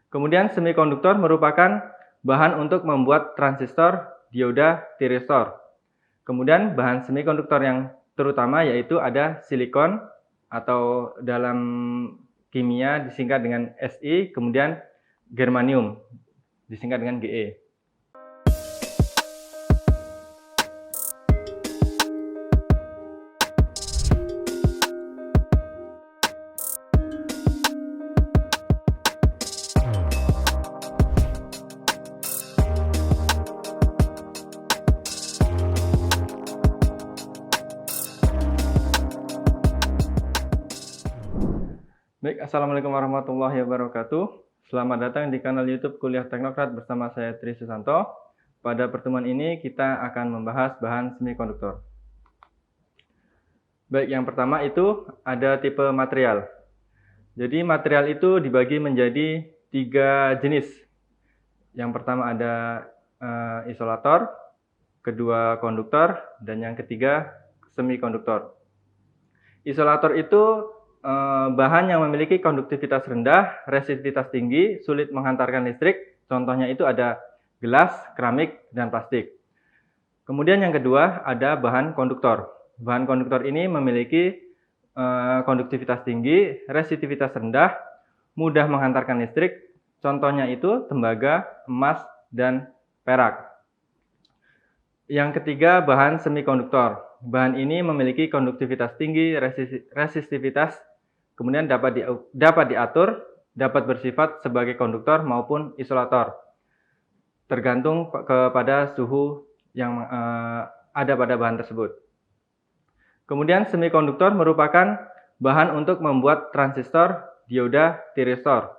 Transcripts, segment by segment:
Kemudian semikonduktor merupakan bahan untuk membuat transistor, dioda, tiristor. Kemudian bahan semikonduktor yang terutama yaitu ada silikon atau dalam kimia disingkat dengan Si, kemudian germanium disingkat dengan Ge. Baik, Assalamualaikum warahmatullahi wabarakatuh. Selamat datang di kanal YouTube Kuliah Teknokrat bersama saya Tri Susanto. Pada pertemuan ini kita akan membahas bahan semikonduktor. Baik, yang pertama itu ada tipe material. Jadi material itu dibagi menjadi 3 jenis. Yang pertama ada isolator, kedua konduktor, dan yang ketiga semikonduktor. Isolator itu bahan yang memiliki konduktivitas rendah, resistivitas tinggi, sulit menghantarkan listrik. Contohnya itu ada gelas, keramik, dan plastik. Kemudian yang kedua ada bahan konduktor. Bahan konduktor ini memiliki konduktivitas tinggi, resistivitas rendah, mudah menghantarkan listrik. Contohnya itu tembaga, emas, dan perak. Yang ketiga bahan semikonduktor. Bahan ini memiliki konduktivitas tinggi, resistivitas, kemudian dapat diatur, dapat bersifat sebagai konduktor maupun isolator, tergantung kepada suhu yang ada pada bahan tersebut. Kemudian semikonduktor merupakan bahan untuk membuat transistor, dioda, tiristor.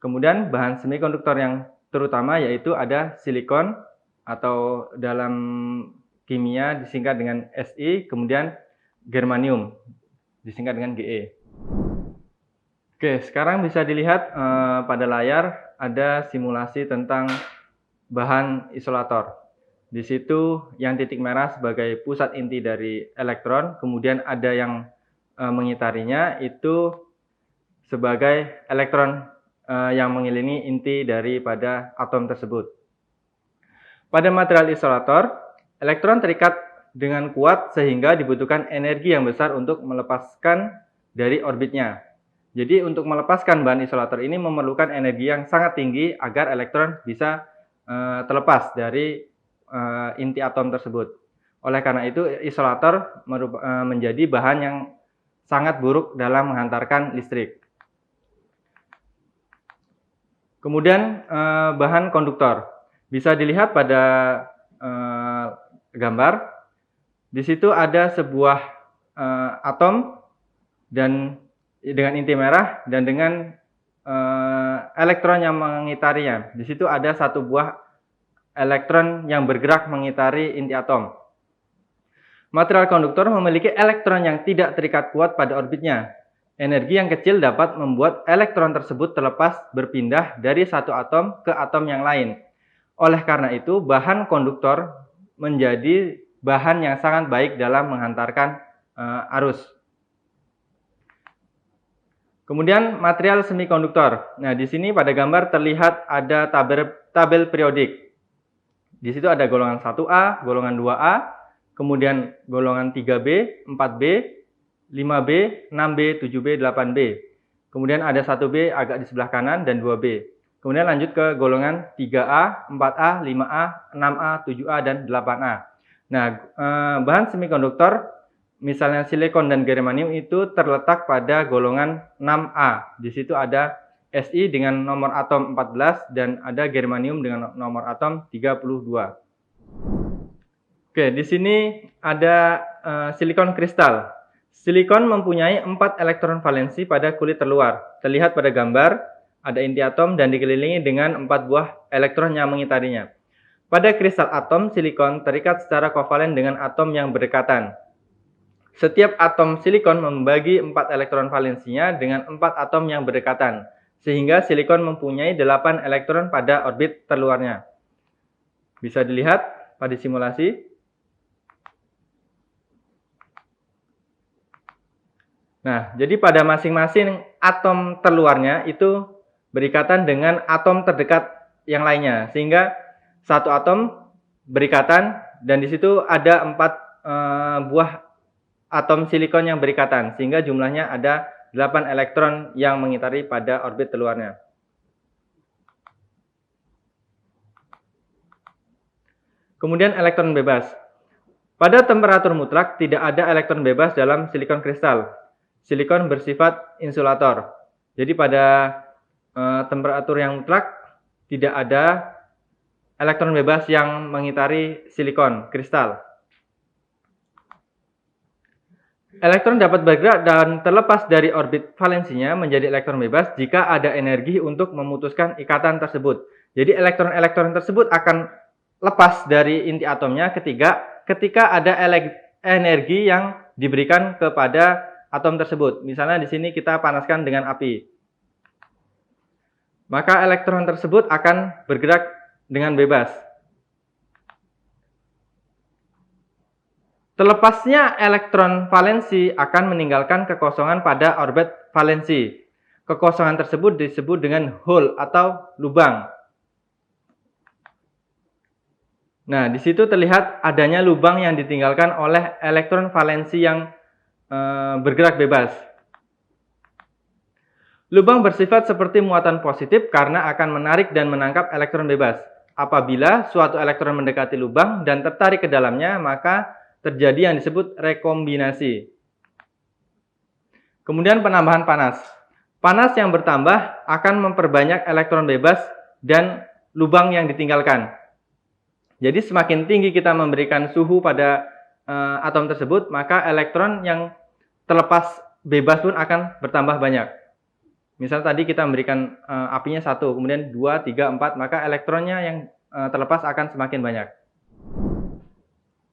Kemudian bahan semikonduktor yang terutama yaitu ada silikon atau dalam kimia disingkat dengan Si, kemudian germanium disingkat dengan Ge. Oke, sekarang bisa dilihat pada layar ada simulasi tentang bahan isolator. Di situ yang titik merah sebagai pusat inti dari elektron, kemudian ada yang mengitarinya itu sebagai elektron yang mengelilingi inti daripada atom tersebut. Pada material isolator, elektron terikat dengan kuat sehingga dibutuhkan energi yang besar untuk melepaskan dari orbitnya. Jadi untuk melepaskan bahan isolator ini memerlukan energi yang sangat tinggi agar elektron bisa terlepas dari inti atom tersebut. Oleh karena itu isolator menjadi bahan yang sangat buruk dalam menghantarkan listrik. Kemudian bahan konduktor. Bisa dilihat pada gambar. Di situ ada sebuah atom dan dengan inti merah dan dengan elektron yang mengitarinya. Di situ ada satu buah elektron yang bergerak mengitari inti atom. Material konduktor memiliki elektron yang tidak terikat kuat pada orbitnya. Energi yang kecil dapat membuat elektron tersebut terlepas berpindah dari satu atom ke atom yang lain. Oleh karena itu, bahan konduktor menjadi bahan yang sangat baik dalam menghantarkan arus. Kemudian material semikonduktor. Nah, di sini pada gambar terlihat ada tabel periodik. Di situ ada golongan 1A, golongan 2A, kemudian golongan 3B, 4B, 5B, 6B, 7B, 8B. Kemudian ada 1B agak di sebelah kanan dan 2B. Kemudian lanjut ke golongan 3A, 4A, 5A, 6A, 7A, dan 8A. Nah, bahan semikonduktor, misalnya silikon dan germanium itu terletak pada golongan 6A. Di situ ada Si dengan nomor atom 14 dan ada germanium dengan nomor atom 32. Oke, di sini ada silikon kristal. Silikon mempunyai 4 elektron valensi pada kulit terluar. Terlihat pada gambar. Ada inti atom dan dikelilingi dengan 4 buah elektron yang mengitarinya. Pada kristal atom, silikon terikat secara kovalen dengan atom yang berdekatan. Setiap atom silikon membagi 4 elektron valensinya dengan 4 atom yang berdekatan, sehingga silikon mempunyai 8 elektron pada orbit terluarnya. Bisa dilihat pada simulasi. Nah, jadi pada masing-masing atom terluarnya itu berikatan dengan atom terdekat yang lainnya, sehingga satu atom berikatan dan di situ ada 4 buah atom silikon yang berikatan, sehingga jumlahnya ada 8 elektron yang mengitari pada orbit terluarnya. Kemudian elektron bebas. Pada temperatur mutlak tidak ada elektron bebas dalam silikon kristal. Silikon bersifat insulator. Jadi pada temperatur yang mutlak tidak ada elektron bebas yang mengitari silikon kristal. Elektron dapat bergerak dan terlepas dari orbit valensinya menjadi elektron bebas jika ada energi untuk memutuskan ikatan tersebut. Jadi elektron-elektron tersebut akan lepas dari inti atomnya ketika ada energi yang diberikan kepada atom tersebut. Misalnya di sini kita panaskan dengan api. Maka elektron tersebut akan bergerak dengan bebas. Terlepasnya elektron valensi akan meninggalkan kekosongan pada orbit valensi. Kekosongan tersebut disebut dengan hole atau lubang. Nah, di situ terlihat adanya lubang yang ditinggalkan oleh elektron valensi yang bergerak bebas. Lubang bersifat seperti muatan positif karena akan menarik dan menangkap elektron bebas. Apabila suatu elektron mendekati lubang dan tertarik ke dalamnya, maka terjadi yang disebut rekombinasi. Kemudian penambahan panas. Panas yang bertambah akan memperbanyak elektron bebas dan lubang yang ditinggalkan. Jadi semakin tinggi kita memberikan suhu pada atom tersebut, maka elektron yang terlepas bebas pun akan bertambah banyak. Misal tadi kita memberikan apinya 1, kemudian 2, 3, 4, maka elektronnya yang terlepas akan semakin banyak.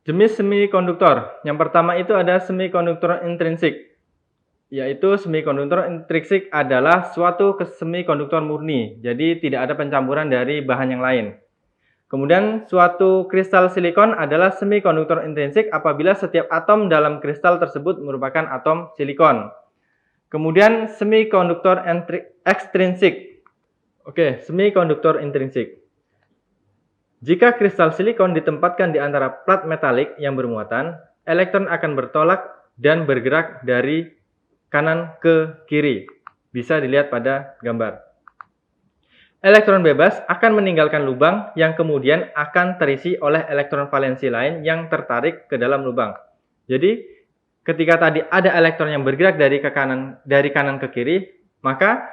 Jenis semikonduktor. Yang pertama itu ada semikonduktor intrinsik. Yaitu semikonduktor intrinsik adalah suatu semikonduktor murni. Jadi tidak ada pencampuran dari bahan yang lain. Kemudian suatu kristal silikon adalah semikonduktor intrinsik apabila setiap atom dalam kristal tersebut merupakan atom silikon. Kemudian semikonduktor ekstrinsik. Oke, semikonduktor intrinsik. Jika kristal silikon ditempatkan di antara plat metalik yang bermuatan, elektron akan bertolak dan bergerak dari kanan ke kiri. Bisa dilihat pada gambar. Elektron bebas akan meninggalkan lubang yang kemudian akan terisi oleh elektron valensi lain yang tertarik ke dalam lubang. Jadi, ketika tadi ada elektron yang bergerak dari kanan ke kiri, maka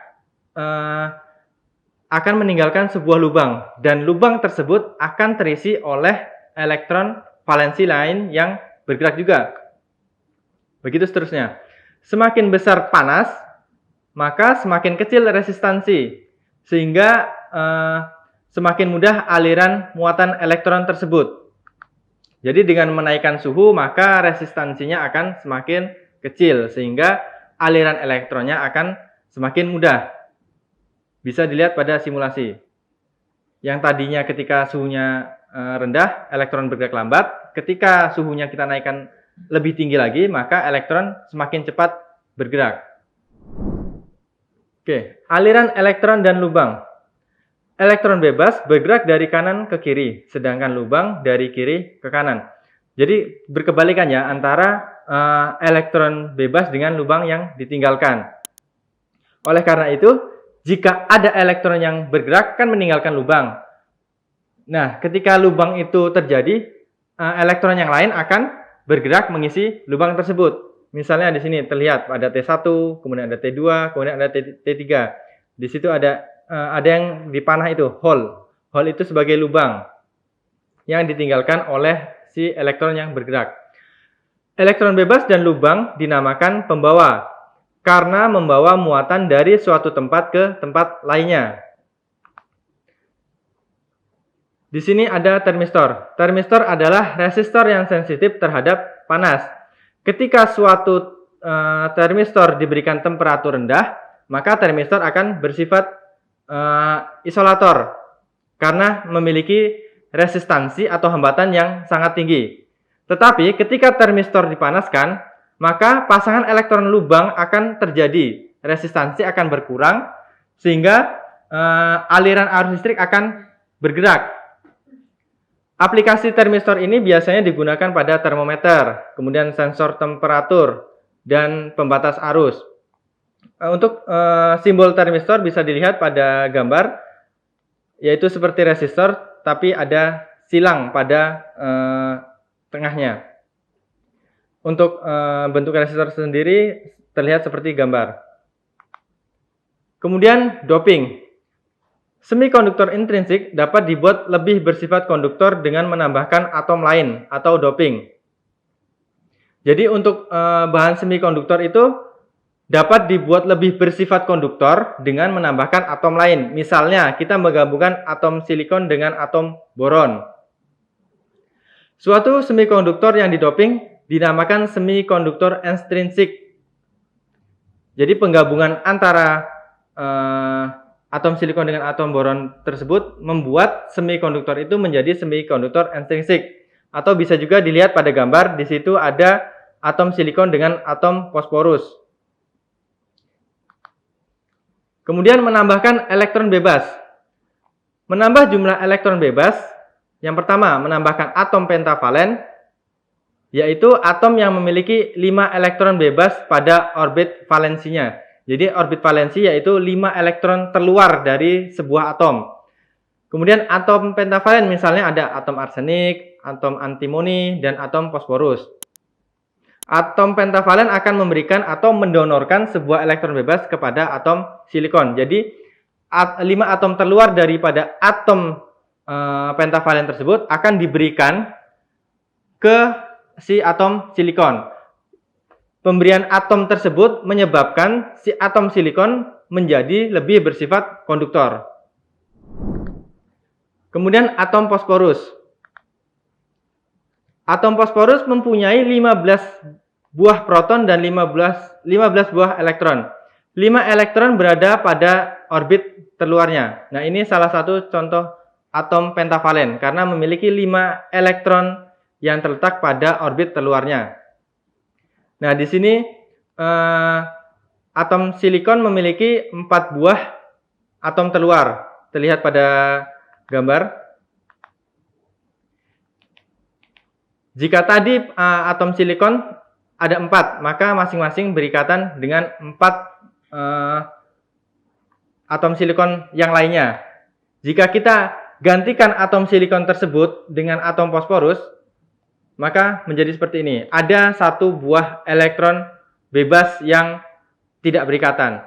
akan meninggalkan sebuah lubang dan lubang tersebut akan terisi oleh elektron valensi lain yang bergerak juga. Begitu seterusnya. Semakin besar panas, maka semakin kecil resistansi, sehingga semakin mudah aliran muatan elektron tersebut. Jadi dengan menaikkan suhu, maka resistansinya akan semakin kecil, sehingga aliran elektronnya akan semakin mudah. Bisa dilihat pada simulasi. Yang tadinya ketika suhunya rendah, elektron bergerak lambat. Ketika suhunya kita naikkan lebih tinggi lagi, maka elektron semakin cepat bergerak. Oke, aliran elektron dan lubang. Elektron bebas bergerak dari kanan ke kiri, sedangkan lubang dari kiri ke kanan. Jadi berkebalikannya antara elektron bebas dengan lubang yang ditinggalkan. Oleh karena itu, jika ada elektron yang bergerak kan meninggalkan lubang. Nah, ketika lubang itu terjadi, elektron yang lain akan bergerak mengisi lubang tersebut. Misalnya di sini terlihat ada T1, kemudian ada T2, kemudian ada T3. Di situ ada yang dipanah itu hole. Hole itu sebagai lubang yang ditinggalkan oleh si elektron yang bergerak. Elektron bebas dan lubang dinamakan pembawa karena membawa muatan dari suatu tempat ke tempat lainnya. Di sini ada termistor. Termistor adalah resistor yang sensitif terhadap panas. Ketika suatu termistor diberikan temperatur rendah, maka termistor akan bersifat isolator karena memiliki resistansi atau hambatan yang sangat tinggi. Tetapi ketika termistor dipanaskan, maka pasangan elektron lubang akan terjadi, resistansi akan berkurang, sehingga aliran arus listrik akan bergerak. Aplikasi termistor ini biasanya digunakan pada termometer, kemudian sensor temperatur, dan pembatas arus. Untuk simbol termistor bisa dilihat pada gambar, yaitu seperti resistor, tapi ada silang pada tengahnya. Untuk bentuk resistor sendiri terlihat seperti gambar. Kemudian doping. Semikonduktor intrinsik dapat dibuat lebih bersifat konduktor dengan menambahkan atom lain atau doping. Jadi untuk bahan semikonduktor itu dapat dibuat lebih bersifat konduktor dengan menambahkan atom lain. Misalnya kita menggabungkan atom silikon dengan atom boron. Suatu semikonduktor yang didoping dinamakan semikonduktor ekstrinsik. Jadi penggabungan antara atom silikon dengan atom boron tersebut membuat semikonduktor itu menjadi semikonduktor ekstrinsik. Atau bisa juga dilihat pada gambar, di situ ada atom silikon dengan atom fosforus. Kemudian menambahkan elektron bebas. Menambah jumlah elektron bebas, yang pertama menambahkan atom pentavalen, yaitu atom yang memiliki 5 elektron bebas pada orbit valensinya. Jadi orbit valensi yaitu 5 elektron terluar dari sebuah atom. Kemudian atom pentavalen misalnya ada atom arsenik, atom antimoni, dan atom fosforus. Atom pentavalen akan memberikan atau mendonorkan sebuah elektron bebas kepada atom silikon. Jadi 5 atom terluar daripada atom pentavalen tersebut akan diberikan ke si atom silikon. Pemberian atom tersebut menyebabkan si atom silikon menjadi lebih bersifat konduktor. Kemudian atom fosforus. Atom fosforus mempunyai 15 buah proton dan 15 buah elektron. 5 elektron berada pada orbit terluarnya. Nah, ini salah satu contoh atom pentavalen karena memiliki 5 elektron yang terletak pada orbit terluarnya. Nah, di sini atom silikon memiliki 4 buah atom terluar. Terlihat pada gambar. Jika tadi atom silikon ada 4, maka masing-masing berikatan dengan 4 atom silikon yang lainnya. Jika kita gantikan atom silikon tersebut dengan atom fosforus, maka menjadi seperti ini. Ada 1 buah elektron bebas yang tidak berikatan.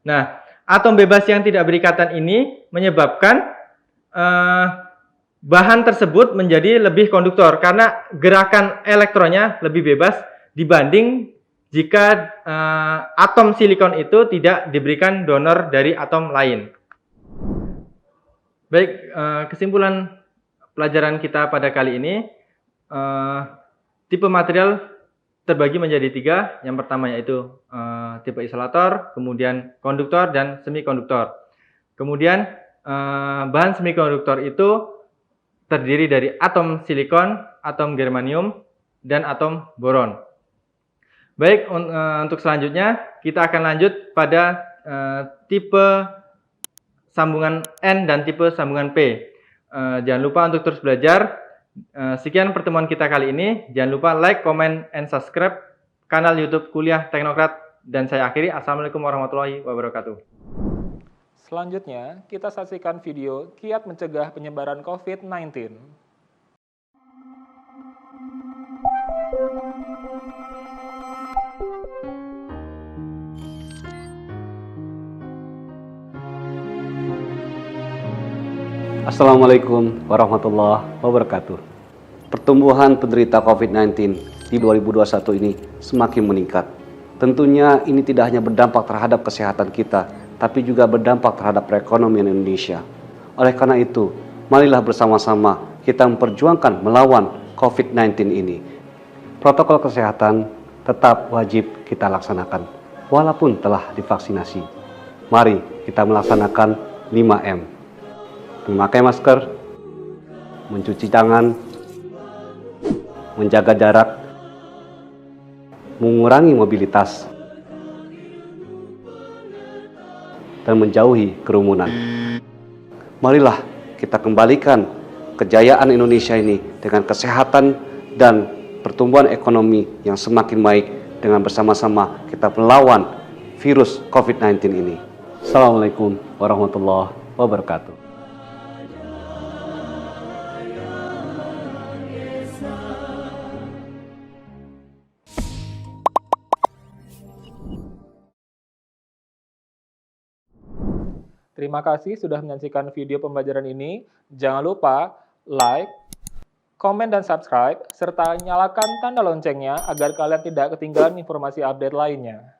Nah, atom bebas yang tidak berikatan ini menyebabkan bahan tersebut menjadi lebih konduktor karena gerakan elektronnya lebih bebas dibanding jika atom silikon itu tidak diberikan donor dari atom lain. Baik, kesimpulan pelajaran kita pada kali ini, tipe material terbagi menjadi 3. Yang pertama yaitu tipe isolator, kemudian konduktor, dan semikonduktor. Kemudian bahan semikonduktor itu terdiri dari atom silikon, atom germanium, dan atom boron. Baik, untuk selanjutnya kita akan lanjut pada tipe sambungan N dan tipe sambungan P. Jangan lupa untuk terus belajar. Sekian pertemuan kita kali ini. Jangan lupa like, comment, and subscribe kanal YouTube Kuliah Teknokrat. Dan saya akhiri. Assalamualaikum warahmatullahi wabarakatuh. Selanjutnya, kita saksikan video kiat mencegah penyebaran COVID-19. Assalamualaikum warahmatullahi wabarakatuh. Pertumbuhan penderita COVID-19 di 2021 ini semakin meningkat. Tentunya ini tidak hanya berdampak terhadap kesehatan kita, tapi juga berdampak terhadap perekonomian Indonesia. Oleh karena itu, marilah bersama-sama kita memperjuangkan melawan COVID-19 ini. Protokol kesehatan tetap wajib kita laksanakan, walaupun telah divaksinasi. Mari kita melaksanakan 5M. Memakai masker, mencuci tangan, menjaga jarak, mengurangi mobilitas. dan menjauhi kerumunan. Marilah kita kembalikan kejayaan Indonesia ini dengan kesehatan dan pertumbuhan ekonomi yang semakin baik dengan bersama-sama kita melawan virus COVID-19 ini. Assalamualaikum warahmatullahi wabarakatuh. Terima kasih sudah menyaksikan video pembelajaran ini. Jangan lupa like, komen dan subscribe, serta nyalakan tanda loncengnya agar kalian tidak ketinggalan informasi update lainnya.